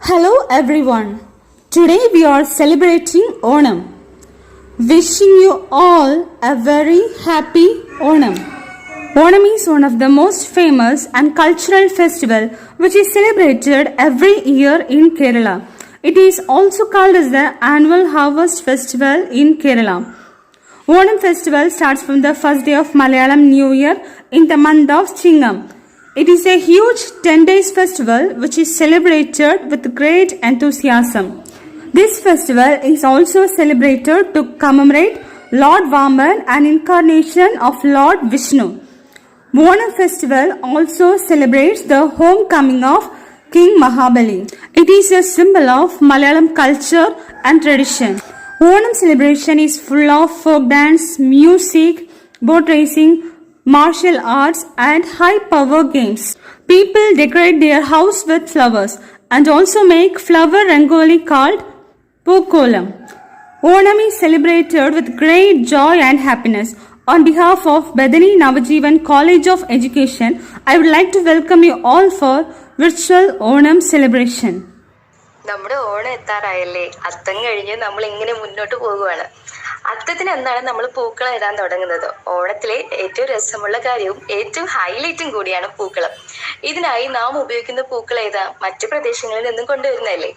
Hello everyone. Today we are celebrating Onam. Wishing you all a very happy Onam. Onam is one of the most famous and cultural festival which is celebrated every year in Kerala. It is also called as the annual harvest festival in Kerala. Onam festival starts from the first day of Malayalam New Year in the month of Chingam. It is a huge 10 days festival which is celebrated with great enthusiasm. This festival is also celebrated to commemorate Lord Vaman and incarnation of Lord Vishnu. Onam festival also celebrates the homecoming of King Mahabali. It is a symbol of Malayalam culture and tradition. Onam celebration is full of folk dance, music, boat racing, martial arts and high power games. People decorate their house with flowers and also make flower rangoli called Pookolam. Onam is celebrated with great joy and happiness. On behalf of Bethany Navajeevan College of Education, I would like to welcome you all for virtual Onam celebration. നമ്മുടെ ഓണം എത്താറായല്ലേ. അത്തം കഴിഞ്ഞ് നമ്മൾ ഇങ്ങനെ മുന്നോട്ട് പോകുവാണ്. അത്തത്തിന് എന്താണ് നമ്മൾ പൂക്കളം ഇടാൻ തുടങ്ങുന്നത്. ഓണത്തിലെ ഏറ്റവും രസമുള്ള കാര്യവും ഏറ്റവും ഹൈലൈറ്റും കൂടിയാണ് പൂക്കളം. ഇതിനായി നാം ഉപയോഗിക്കുന്ന പൂക്കൾ ഏതാ? മറ്റു പ്രദേശങ്ങളിൽ നിന്നും കൊണ്ടുവരുന്നതല്ലേ.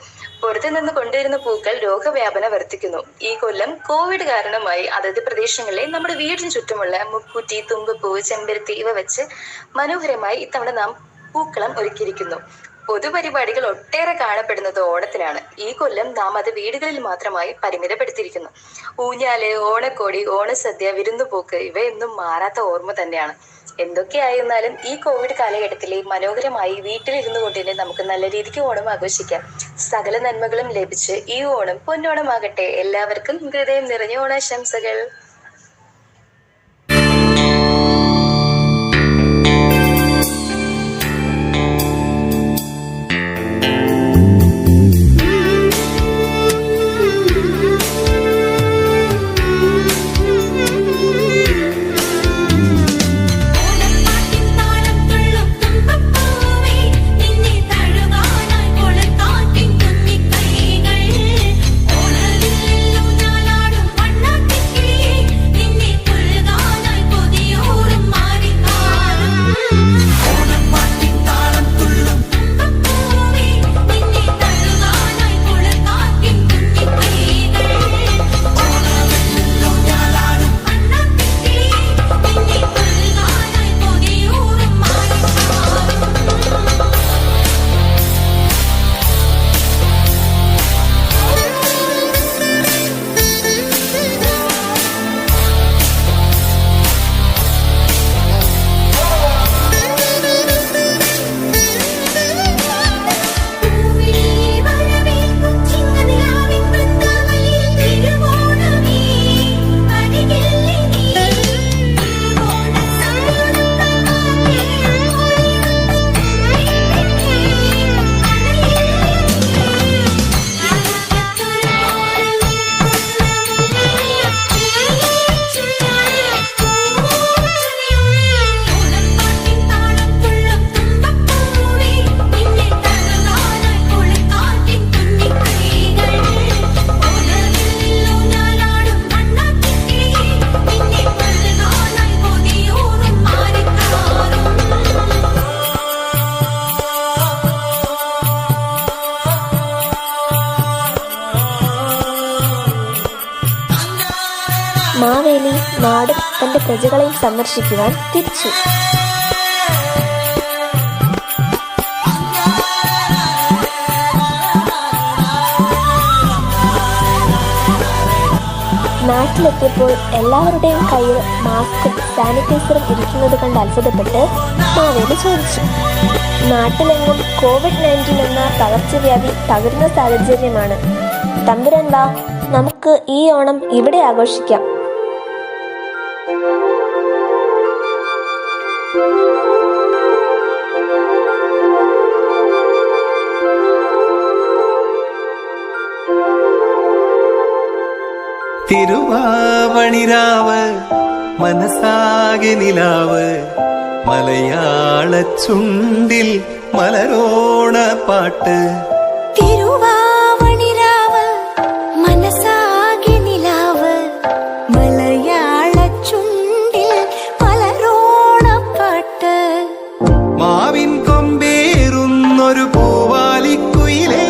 പുറത്തു നിന്ന് കൊണ്ടുവരുന്ന പൂക്കൾ രോഗവ്യാപനം വർദ്ധിക്കുന്നു. ഈ കൊല്ലം കോവിഡ് കാരണമായി അതത് പ്രദേശങ്ങളിലെ നമ്മുടെ വീടിന് ചുറ്റുമുള്ള മുക്കൂറ്റി, തുമ്പപ്പൂവ്, ചെമ്പരത്തി ഇവ വെച്ച് മനോഹരമായി ഇത്തവണ നാം പൂക്കളം ഒരുക്കിയിരിക്കുന്നു. പൊതുപരിപാടികൾ ഒട്ടേറെ കാണപ്പെടുന്നത് ഓണത്തിനാണ്. ഈ കൊല്ലം നാം അത് വീടുകളിൽ മാത്രമായി പരിമിതപ്പെടുത്തിയിരിക്കുന്നു. ഊഞ്ഞാല്, ഓണക്കോടി, ഓണസദ്യ, വിരുന്നുപോക്ക് ഇവയൊന്നും മാറാത്ത ഓർമ്മ തന്നെയാണ്. എന്തൊക്കെയായിരുന്നാലും ഈ കോവിഡ് കാലഘട്ടത്തിലെ മനോഹരമായി വീട്ടിലിരുന്നു കൊണ്ട് തന്നെ നമുക്ക് നല്ല രീതിക്ക് ഓണം ആഘോഷിക്കാം. സകല നന്മകളും ലഭിച്ച് ഈ ഓണം പൊന്നോണമാകട്ടെ. എല്ലാവർക്കും ഹൃദയം നിറഞ്ഞ ഓണാശംസകൾ. മാവേലി നാടും തന്റെ പ്രജകളെയും സന്ദർശിക്കുവാൻ തിരിച്ചു. നാട്ടിലെത്തിയപ്പോൾ എല്ലാവരുടെയും കയ്യിൽ മാസ്കും സാനിറ്റൈസറും ഇരിക്കുന്നത് കണ്ട് അത്ഭുതപ്പെട്ട് മാവേലി ചോദിച്ചു, നാട്ടിലെങ്ങും COVID-19 എന്ന പകർച്ചവ്യാധി പകരുന്ന സാഹചര്യമാണ്. തമ്പുരാൻ വാ, നമുക്ക് ഈ ഓണം ഇവിടെ ആഘോഷിക്കാം. തിരുവാവണിരാവ് മനസാകെ നിലാവ് മലയാള ചുണ്ടിൽ മലരോണ പാട്ട്. തിരുവാവണിരാവ് മനസാകെ നിലാവ് മലയാള ചുണ്ടിൽ മലരോണ പാട്ട്. മാവിൻ കൊമ്പേറുന്നൊരു പൂവാലിക്കുയിലേ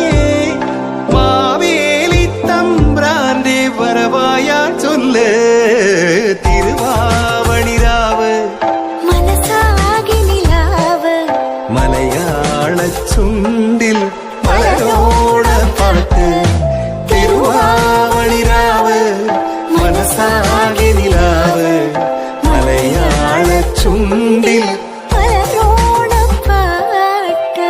മാവേലി തമ്പ്രാന്റെ വരവായ ചൊല്ല്. തിരുവാവണിരാവ് മനസാകെ നിലാവ് മലയാള ചുണ്ടിൽ മലരോണ പാട്ട്. തിരുവാവണിരാവ് മനസാകെ നിലാവ് മലയാള ചുണ്ടിൽ മലരോണ പാട്ട്.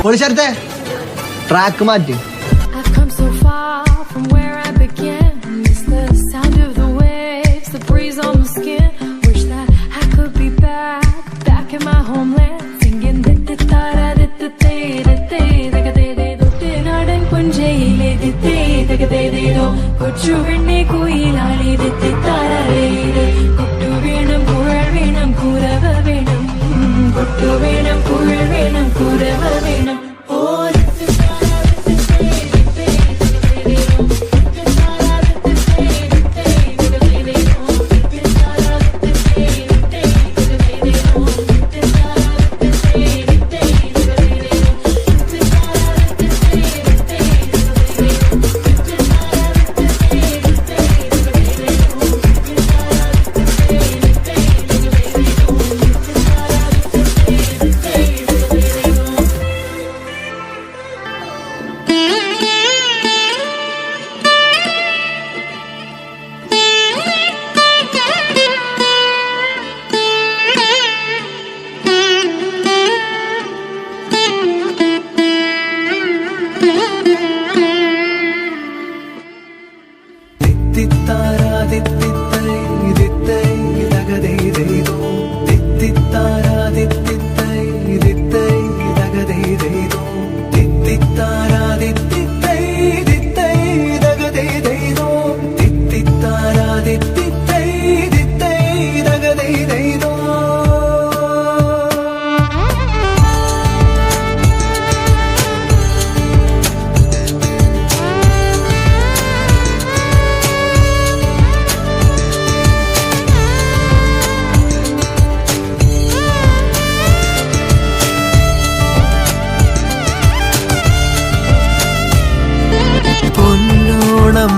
പോലീസടുത്തെ ട്രാക്ക് മാറ്റി. I've come so far from where I began. Miss the sound of the waves, the breeze on the skin. Wish that I could be back in my homeland, singing dittara ditte ditte dagade do tinadan punjayile ditte dagade do kochu vinne koyilali ditte tara re kottu venam pural venam kurava venam kottu venam pural venam kurava venam.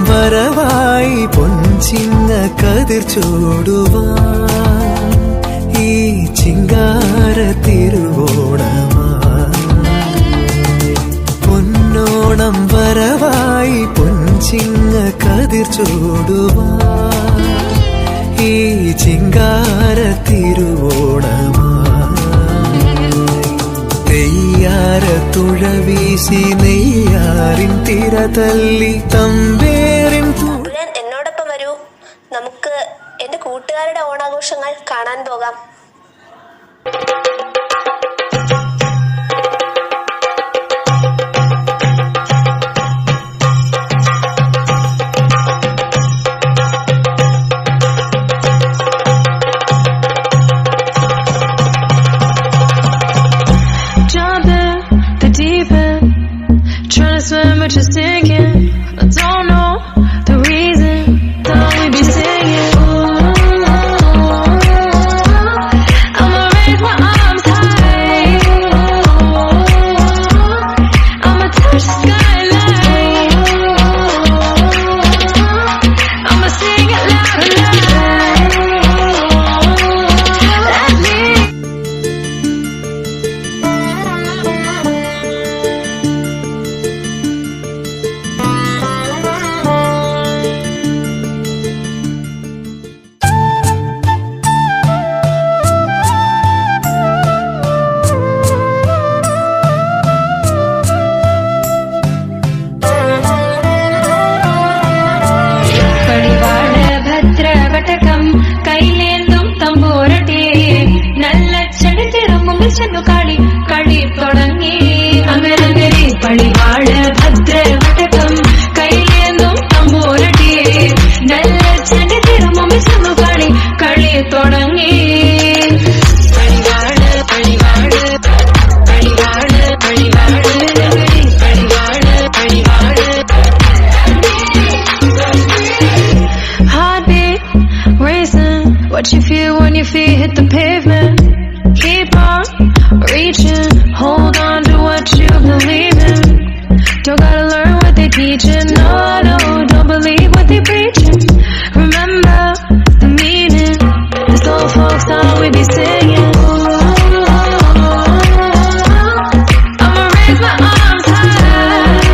വരവായി പൊൻചിങ്ങ കതിർ ചൂടുവാൻ ഈ ചിങ്കാര തിരുവോണമായി. പൊന്നോണം വരവായി പൊൻചിങ്ങ കതിർ ചൂടുവാൻ ഈ ചിങ്കാര തിരുവോണമായി. നെയ്യാര തുഴ വീശി നെയ്യാറിൻ തിര തല്ലി തമ്പേറിൻ. എന്നോടൊപ്പം വരൂ, നമുക്ക് എന്റെ കൂട്ടുകാരുടെ ഓണാഘോഷങ്ങൾ കാണാൻ പോകാം. Swim, but you're sinking. I don't know the reason. Don't we be singing? Ooh, കളി കളി തുടങ്ങി അങ്ങനെ പളിവാള് ഭദ്രവട്ടകം കയ്യിലേന്തും തമ്പൂരട്ടിയെ നല്ല ചെണ്ടി തിരുമുമ്പിൽ ചെന്നു കളി കളി തുടങ്ങി പളിവാള് പളിവാള് പളിവാള് പളിവാള് പളിവാള് പളിവാള് Heartbeat racing, what you feel when your feet hit the pavement. Keep on reaching, hold on to what you believe in. Don't gotta learn what they teaching, no, no, don't believe what they preaching. Remember the meaning, this old folk song we be singing. I'ma raise my arms high,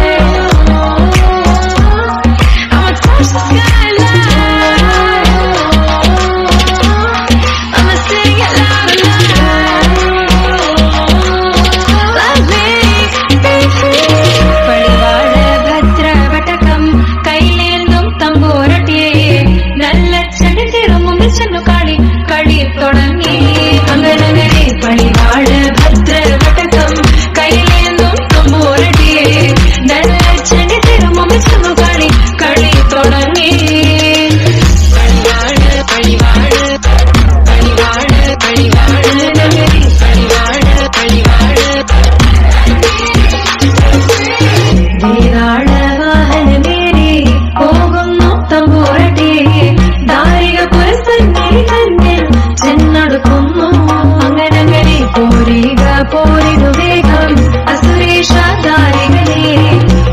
I'ma touch the skyline, I'ma sing it loud and loud. Let me be free. പളിവാള് ഭദ്രവട്ടകം കയ്യിലേന്തും തമ്പൂരട്ടിയെ നല്ല ചെടി തിരുമുമ്പിൽ ചെന്നു കളി കളി തുടങ്ങി അങ്ങനെ പളിവാള് ഭദ്രവട്ടകം കയ്യിലേന്തും തമ്പൂരട്ടിയെ നല്ല ചെടി തിരുമുമ്പിൽ ചെന്നു കളി കളി തുടങ്ങി പളിവാള് പളിവാള് പളിവാള് പളിവാള് പളിവാള് പളിവാള് വീരാള് വാഹനമേറി പോകുന്നു തമ്പൂരട്ടിയെ ദാരിക പുരസന്നിധി തന്നെ ചെന്നടുക്കുന്നു അങ്ങനെ പോരിക പോരിനു വേഗം അസുരേഷ ദാരികനെ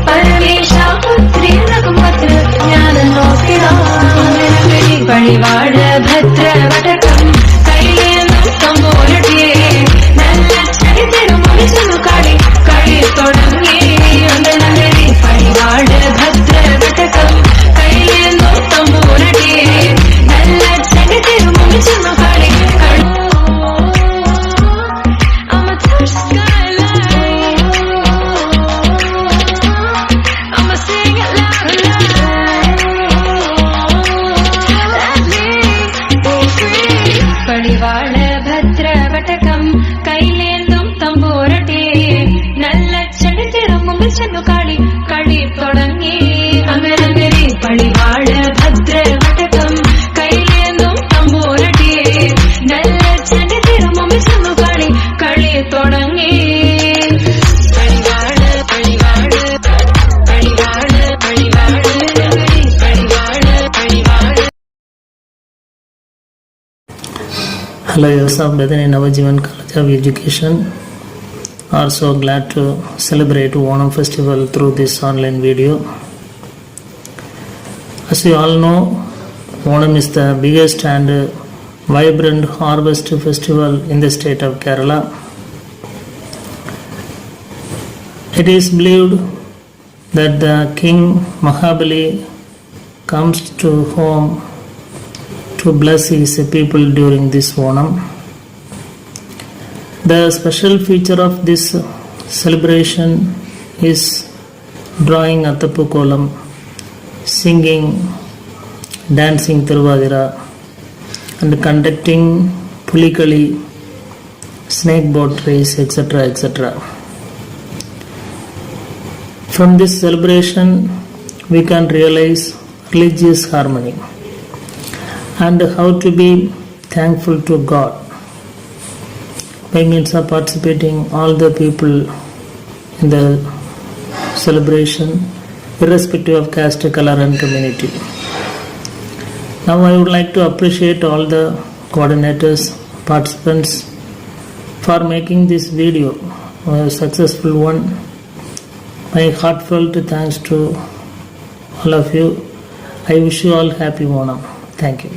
പരമേശ പുത്രി രഘുപത്ര ഞാൻ നോക്കിടാം അങ്ങനെ പളിവാള് ഭദ്രവട്ടകം കയ്യിലേന്തും തമ്പൂരട്ടിയെ നല്ല ചെടി തിരുമുമ്പിൽ ചെന്നു കളി കളി തുടങ്ങി അങ്ങനെ പളിവാള് ഭദ്രവട്ടകം കയ്യിലേന്തും തമ്പൂരട്ടിയെ നല്ല ചെടി തിരുമുമ്പിൽ ചെന്നു കളി കളി I'ma touch the skyline, I'ma sing it loud and loud. Let me be free. പളിവാള് ഭദ്രവട്ടകം കയ്യിലേന്തും തമ്പൂരട്ടിയെ നല്ല ചെടി തിരുമുമ്പിൽ ചെന്നു കളി കളി തുടങ്ങി അങ്ങനെ പളിവാള് ഭദ്രവട്ടകം കയ്യിലേന്തും തമ്പൂരട്ടിയെ നല്ല ചെടി തിരുമുമ്പിൽ ചെന്നു കളി കളി തുടങ്ങി പളിവാള് പളിവാള് പളിവാള് പളിവാള് പളിവാള് പളിവാള്. Hello, years of Bethany Navajivan College of Education are so glad to celebrate Onam festival through this online video. As you all know, Onam is the biggest and vibrant harvest festival in the state of Kerala. It is believed that the King Mahabali comes to home to bless his people during this Onam. The special feature of this celebration is drawing Athappu Kolam, singing, dancing Thiruvadira, and conducting Pulikali, snake boat race, etc. etc. From this celebration, we can realize religious harmony and how to be thankful to God by means of participating all the people in the celebration irrespective of caste, color and community. Now I would like to appreciate all the coordinators, participants for making this video a successful one. My heartfelt thanks to all of you. I wish you all happy Onam. Thank you.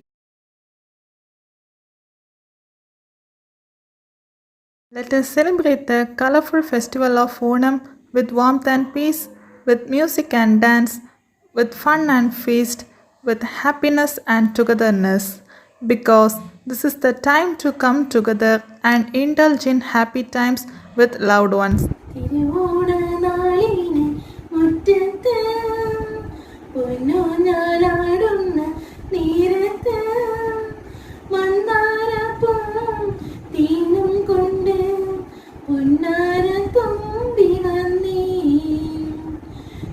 Let us celebrate the colorful festival of Onam with warmth and peace, with music and dance, with fun and feast, with happiness and togetherness, because this is the time to come together and indulge in happy times with loved ones. തിരുവോണനാളിന് മുറ്റത്ത് പൊന്നോഞ്ഞാലാടുന്ന നീരത്ത് മന്ദാരപ്പൂം തീനും കൊണ്ട് പൊന്നാര തുമ്പി വന്നേ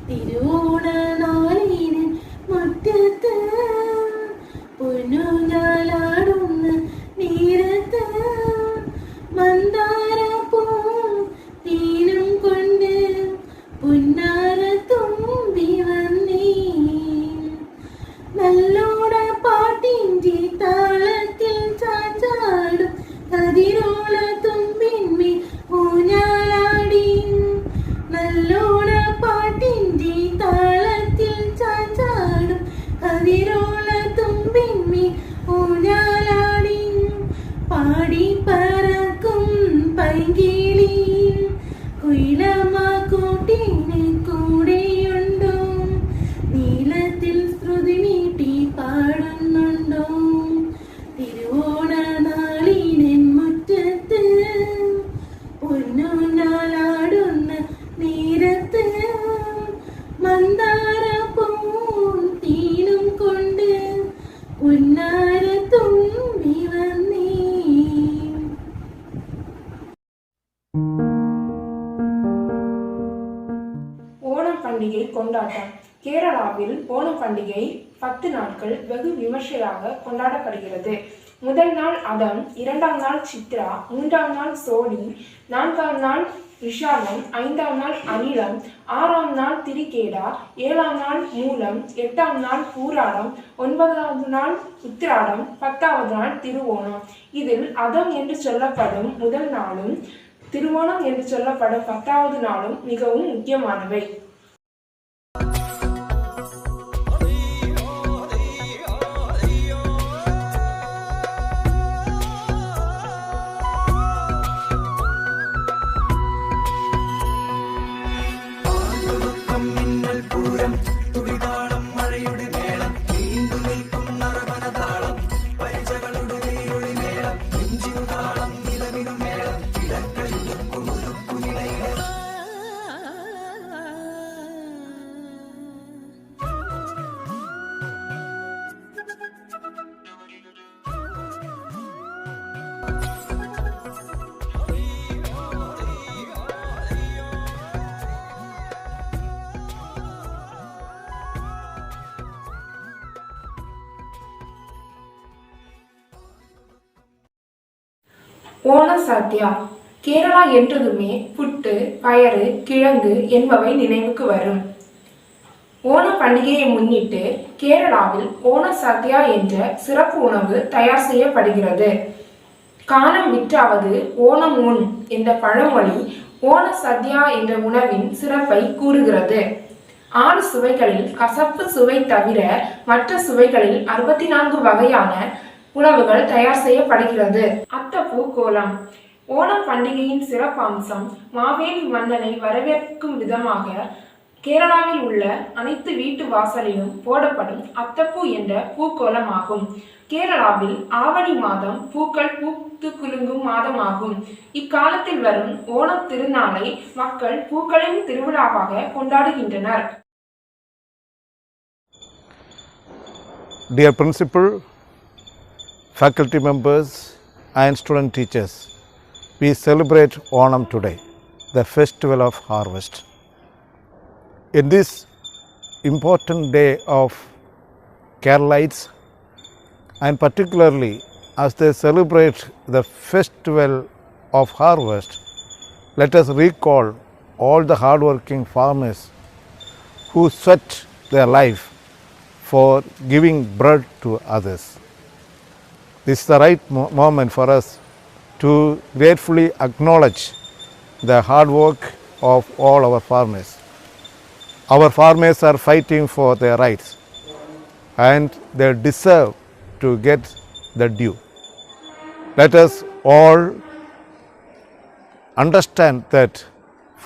തിരുവോണ നാളിന് മുറ്റത്ത് പൊന്നൂഞ്ഞാലാടുന്ന നേരത്ത് മന്ദാര പൂ തീനും കൊണ്ട് പൊന്നാര തുമ്പി വന്നേ നല്ലോണ പാട്ടിൻ്റെ താളത്തിൽ ചാഞ്ചാടും കതിരോള തുമ്പിന്മേൽ ഊഞ്ഞാലാടി നല്ലോണ പാട്ടിൻ്റെ താളത്തിൽ ചാഞ്ചാടും കതിരോള തുമ്പിന്മേൽ ഊഞ്ഞാലാടി പാടി പറക്കും പൈങ്കിളി കുയിലമ്മ കൂട്ടിന് കൂടെയുണ്ടോ നീളത്തിൽ ശ്രുതി നീട്ടി പാടുന്നുണ്ടോ തിരുവോണ നാളിനൻ മുറ്റത്ത് പൊന്നൂഞ്ഞാലാടുന്ന നേരത്ത് മന്ദാര പൂവും തീനും കൊണ്ട് പൊന്നാര തുമ്പി വന്നേ. ஓணம் பண்டிகை கொண்டாட்டம். கேரளாவில் ஓணம் பண்டிகை 10 நாட்கள் வெகு விமர்சையாக கொண்டாடப்படுகிறது. முதல் நாள் அதம், 2ஆம் நாள் சித்ரா, 3ஆம் நாள் சோடி, 4ஆம் நாள் விஷாலம், 5ஆம் நாள் அனிலம், 6ஆம் நாள் திரிகேடா, 7ஆம் நாள் மூலம், 8ஆம் நாள் பூராடம், 9ஆவது நாள் உத்திராடம், 10ஆவது நாள் திருவோணம். இதில் அதம் என்று சொல்லப்படும் முதல் நாளும் திருவோணம் என்று சொல்லப்படும் 10ஆவது நாளும் மிகவும் முக்கியமானவை. ஓண சாத்தியா. கேரளா என்றதுமே புட்டு, பயறு, கிழங்கு என்பவை நினைவுக்கு வரும். ஓண பண்டிகையை முன்னிட்டு கேரளாவில் ஓண சாத்தியா என்ற சிறப்பு உணவு தயார் செய்யப்படுகிறது. காலம் விற்றாவது ஓணம் உண் என்ற பழமொழி ஓண சத்யா என்ற உணவின் சிறப்பை கூறுகிறது. 6 சுவைகளில் கசப்பு சுவை தவிர மற்ற சுவைகளில் 64 வகையான உணவுகள் தயார் செய்யப்படுகிறது. அத்தப்பூ கோலம். ஓணம் பண்டிகையின் சிறப்பம்சம் மாவேலி மன்னனை வரவேற்கும் விதமாக கேரளாவில் உள்ள அனைத்து வீட்டு வாசலிலும் போடப்படும் அத்தப்பூ என்ற பூக்கோலம் ஆகும். கேரளாவில் ஆவணி மாதம் பூக்கள் பூத்து குலுங்கும் மாதமாகும். இக்காலத்தில் வரும் ஓணம் திருநாளை மக்கள் பூக்களின் திருவிழாவாக கொண்டாடுகின்றனர். Dear Principal, faculty members and student teachers, we celebrate Onam today, the festival of harvest. In this important day of Keralites, and particularly as they celebrate the festival of harvest, let us recall all the hardworking farmers who sweat their life for giving bread to others. This is the right moment for us to gratefully acknowledge the hard work of all our farmers. Our farmers are fighting for their rights and they deserve to get the due. Let us all understand that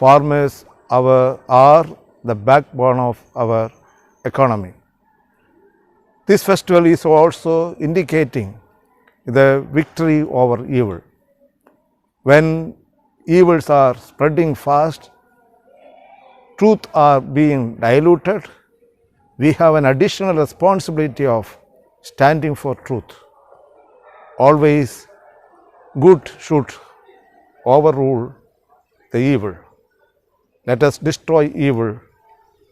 farmers are the backbone of our economy. This festival is also indicating the victory over evil. When evils are spreading fast, truth are being diluted, we have an additional responsibility of standing for truth. Always good should overrule the evil. Let us destroy evil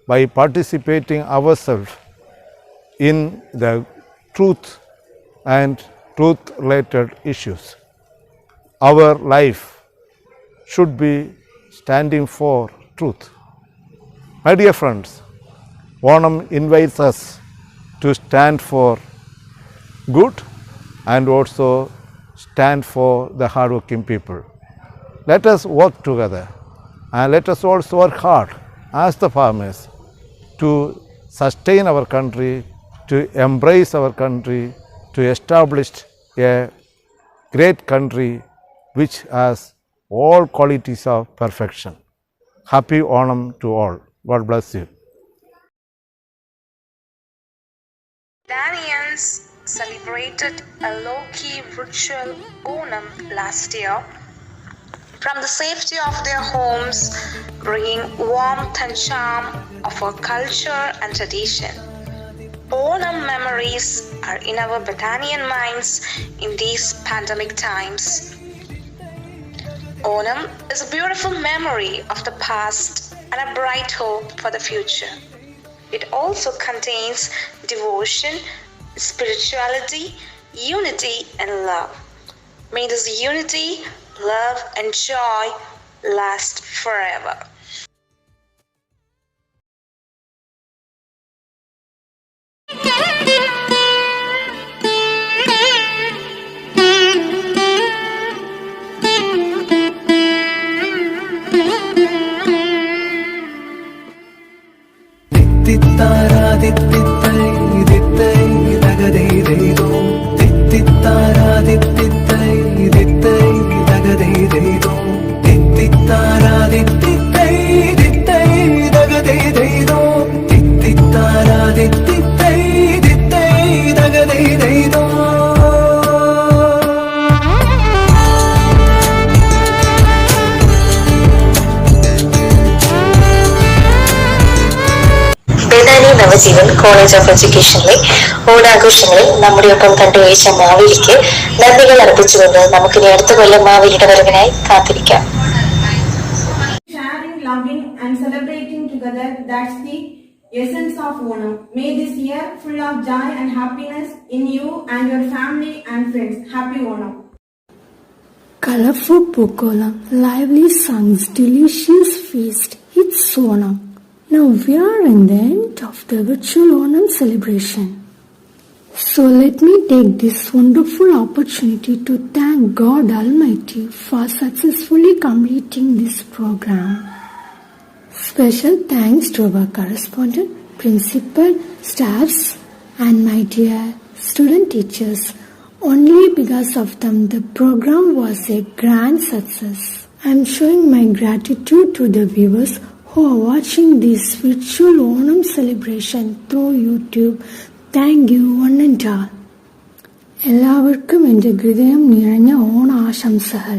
by participating ourselves in the truth and truth-related issues. Our life should be standing for truth. My dear friends, Onam invites us to stand for good and also stand for the hardworking people. Let us work together and let us also work hard as the farmers to sustain our country, to embrace our country, to establish a great country which has all qualities of perfection. Happy Onam to all. God bless you. Danians celebrated a low-key virtual Onam last year from the safety of their homes, bringing warmth and charm of our culture and tradition. Onam memories are in our Bethanian minds in these pandemic times. Onam is a beautiful memory of the past and a bright hope for the future. It also contains devotion, spirituality, unity, and love. May this unity, love, and joy last forever. Navajeevan college of എഡ്യൂക്കേഷനിലെ ഓണാഘോഷങ്ങളിൽ നമ്മുടെ ഒപ്പം കണ്ടുവച്ച മാവേലിക്ക് നന്ദികൾ അർപ്പിച്ചുകൊണ്ട് നമുക്കിനി അടുത്ത കൊല്ലം മാവേലിയുടെ വരവിനായി കാത്തിരിക്കാം. Sharing, loving and celebrating together, that's the essence of Onam. May this year full of joy and happiness in you and your family and friends. Happy Onam. Colorful Pokolam, lively songs, delicious feast. It's Onam. Now we are in the end of the virtual Onam celebration. So let me take this wonderful opportunity to thank God Almighty for successfully completing this program. Special thanks to our correspondent, principal, staffs and my dear student teachers. Only because of them the program was a grand success. I am showing my gratitude to the viewers who are watching this virtual Onam celebration through YouTube. Thank you one and all. എല്ലാവർക്കും എൻ്റെ ഹൃദയം നിറഞ്ഞ ഓണാശംസകൾ.